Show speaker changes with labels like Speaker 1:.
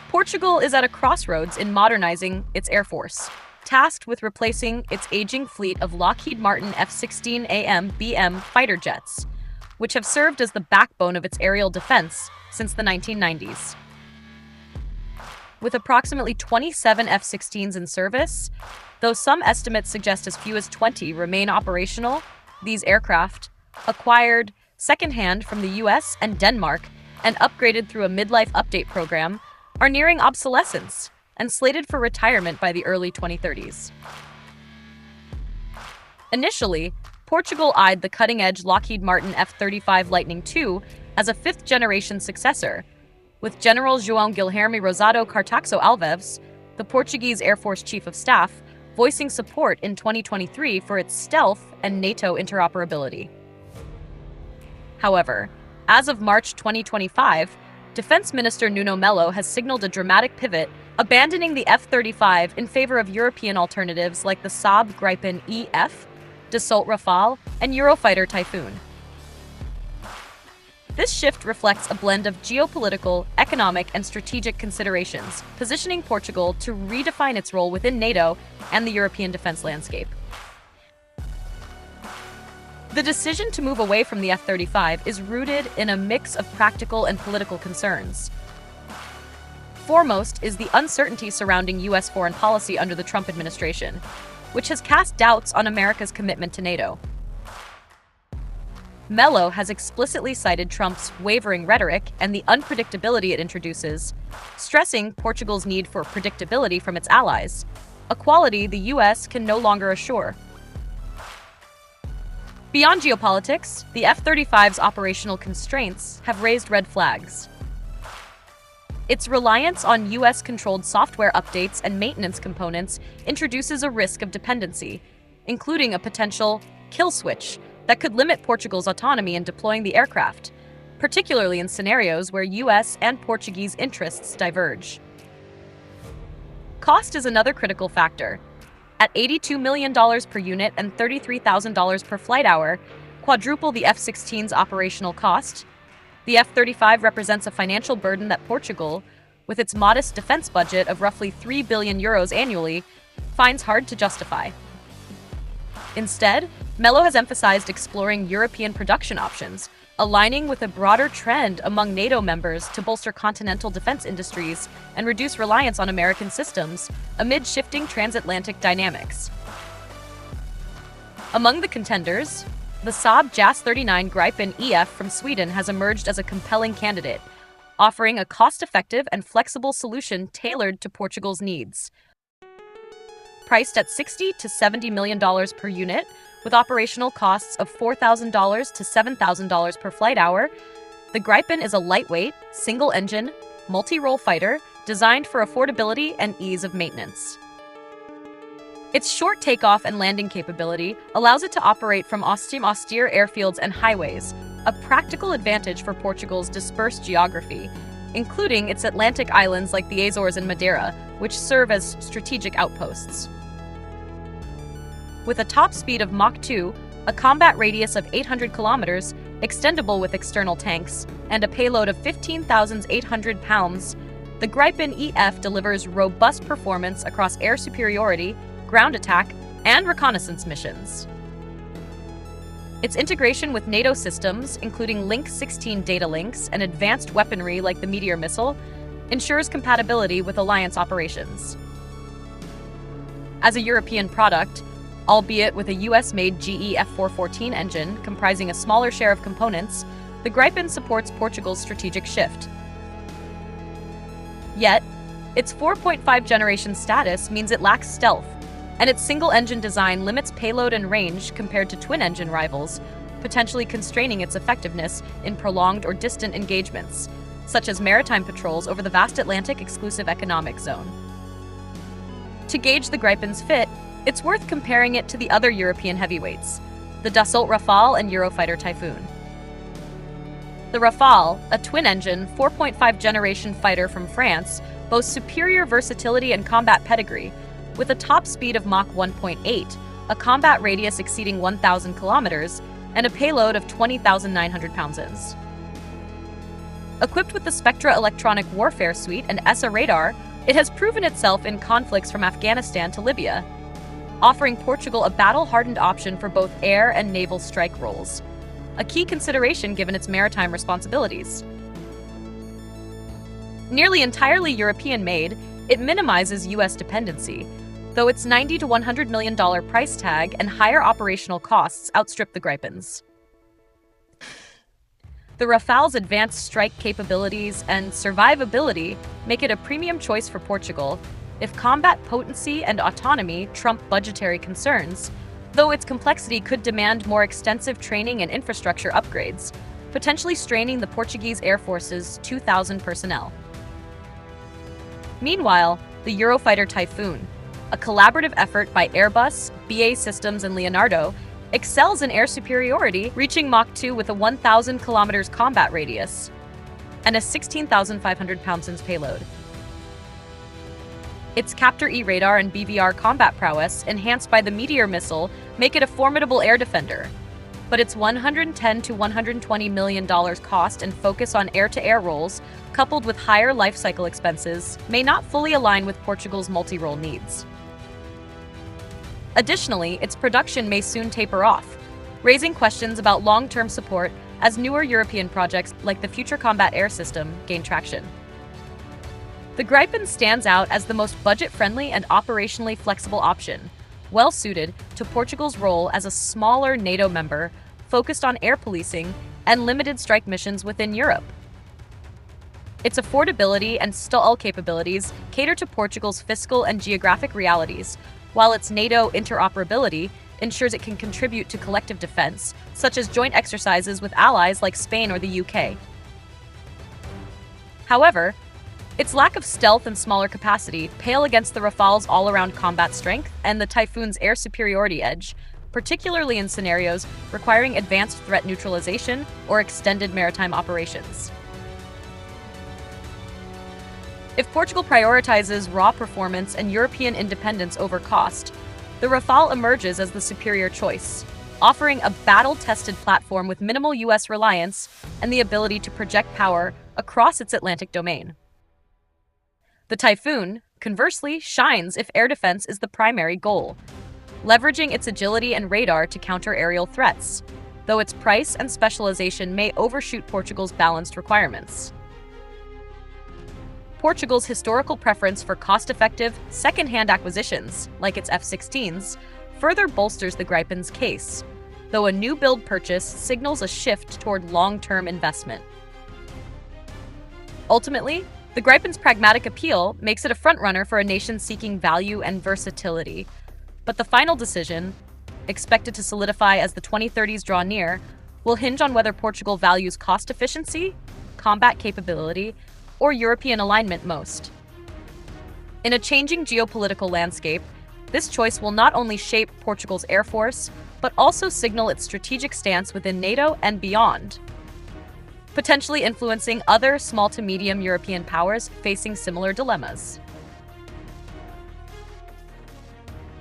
Speaker 1: Portugal is at a crossroads in modernizing its air force, tasked with replacing its aging fleet of Lockheed Martin F-16 BM fighter jets, which have served as the backbone of its aerial defense since the 1990s. With approximately 27 F-16s in service, though some estimates suggest as few as 20 remain operational, these aircraft, acquired secondhand from the US and Denmark and upgraded through a midlife update program, are nearing obsolescence and slated for retirement by the early 2030s. Initially, Portugal eyed the cutting-edge Lockheed Martin F-35 Lightning II as a fifth-generation successor, with General João Guilherme Rosado Cartaxo Alves, the Portuguese Air Force Chief of Staff, voicing support in 2023 for its stealth and NATO interoperability. However, as of March 2025, Defense Minister Nuno Melo has signaled a dramatic pivot, abandoning the F-35 in favor of European alternatives like the Saab Gripen E, Dassault Rafale, and Eurofighter Typhoon. This shift reflects a blend of geopolitical, economic, and strategic considerations, positioning Portugal to redefine its role within NATO and the European defense landscape. The decision to move away from the F-35 is rooted in a mix of practical and political concerns. Foremost is the uncertainty surrounding U.S. foreign policy under the Trump administration, which has cast doubts on America's commitment to NATO. Melo has explicitly cited Trump's wavering rhetoric and the unpredictability it introduces, stressing Portugal's need for predictability from its allies, a quality the U.S. can no longer assure. Beyond geopolitics, the F-35's operational constraints have raised red flags. Its reliance on U.S.-controlled software updates and maintenance components introduces a risk of dependency, including a potential kill switch that could limit Portugal's autonomy in deploying the aircraft, particularly in scenarios where U.S. and Portuguese interests diverge. Cost is another critical factor. At $82 million per unit and $33,000 per flight hour, quadruple the F-16's operational cost, the F-35 represents a financial burden that Portugal, with its modest defense budget of roughly €3 billion annually, finds hard to justify. Instead, Melo has emphasized exploring European production options, aligning with a broader trend among NATO members to bolster continental defense industries and reduce reliance on American systems amid shifting transatlantic dynamics. Among the contenders, the Saab JAS-39 Gripen E from Sweden has emerged as a compelling candidate, offering a cost-effective and flexible solution tailored to Portugal's needs. Priced at $60 to $70 million per unit, with operational costs of $4,000 to $7,000 per flight hour, the Gripen is a lightweight, single-engine, multi-role fighter designed for affordability and ease of maintenance. Its short takeoff and landing capability allows it to operate from austere airfields and highways, a practical advantage for Portugal's dispersed geography, including its Atlantic islands like the Azores and Madeira, which serve as strategic outposts. With a top speed of Mach 2, a combat radius of 800 kilometers, extendable with external tanks, and a payload of 15,800 pounds, the Gripen EF delivers robust performance across air superiority, ground attack, and reconnaissance missions. Its integration with NATO systems, including Link 16 data links and advanced weaponry like the Meteor missile, ensures compatibility with alliance operations. As a European product, albeit with a US-made GE F414 engine comprising a smaller share of components, the Gripen supports Portugal's strategic shift. Yet, its 4.5 generation status means it lacks stealth, and its single-engine design limits payload and range compared to twin-engine rivals, potentially constraining its effectiveness in prolonged or distant engagements, such as maritime patrols over the vast Atlantic Exclusive Economic Zone. To gauge the Gripen's fit, it's worth comparing it to the other European heavyweights, the Dassault Rafale and Eurofighter Typhoon. The Rafale, a twin-engine, 4.5 generation fighter from France, boasts superior versatility and combat pedigree, with a top speed of Mach 1.8, a combat radius exceeding 1,000 kilometers, and a payload of 20,900 pounds. Equipped with the Spectra electronic warfare suite and ESA radar, it has proven itself in conflicts from Afghanistan to Libya, offering Portugal a battle-hardened option for both air and naval strike roles, a key consideration given its maritime responsibilities. Nearly entirely European-made, it minimizes U.S. dependency, though its $90 to $100 million price tag and higher operational costs outstrip the Gripens. The Rafale's advanced strike capabilities and survivability make it a premium choice for Portugal if combat potency and autonomy trump budgetary concerns, though its complexity could demand more extensive training and infrastructure upgrades, potentially straining the Portuguese Air Force's 2,000 personnel. Meanwhile, the Eurofighter Typhoon, a collaborative effort by Airbus, BAE Systems, and Leonardo, excels in air superiority, reaching Mach 2 with a 1,000 kilometers combat radius and a 16,500 pound-tons payload. Its Captor E radar and BVR combat prowess, enhanced by the Meteor missile, make it a formidable air defender. But its $110 to $120 million cost and focus on air-to-air roles, coupled with higher life cycle expenses, may not fully align with Portugal's multi-role needs. Additionally, its production may soon taper off, raising questions about long-term support as newer European projects like the Future Combat Air System gain traction. The Gripen stands out as the most budget-friendly and operationally flexible option, well-suited to Portugal's role as a smaller NATO member focused on air policing and limited strike missions within Europe. Its affordability and STOL capabilities cater to Portugal's fiscal and geographic realities, while its NATO interoperability ensures it can contribute to collective defense, such as joint exercises with allies like Spain or the UK. However, its lack of stealth and smaller capacity pale against the Rafale's all-around combat strength and the Typhoon's air superiority edge, particularly in scenarios requiring advanced threat neutralization or extended maritime operations. If Portugal prioritizes raw performance and European independence over cost, the Rafale emerges as the superior choice, offering a battle-tested platform with minimal U.S. reliance and the ability to project power across its Atlantic domain. The Typhoon, conversely, shines if air defense is the primary goal, leveraging its agility and radar to counter aerial threats, though its price and specialization may overshoot Portugal's balanced requirements. Portugal's historical preference for cost-effective, second-hand acquisitions, like its F-16s, further bolsters the Gripen's case, though a new build purchase signals a shift toward long-term investment. Ultimately, the Gripen's pragmatic appeal makes it a frontrunner for a nation seeking value and versatility, but the final decision, expected to solidify as the 2030s draw near, will hinge on whether Portugal values cost efficiency, combat capability, or European alignment most. In a changing geopolitical landscape, this choice will not only shape Portugal's air force, but also signal its strategic stance within NATO and beyond, potentially influencing other small to medium European powers facing similar dilemmas.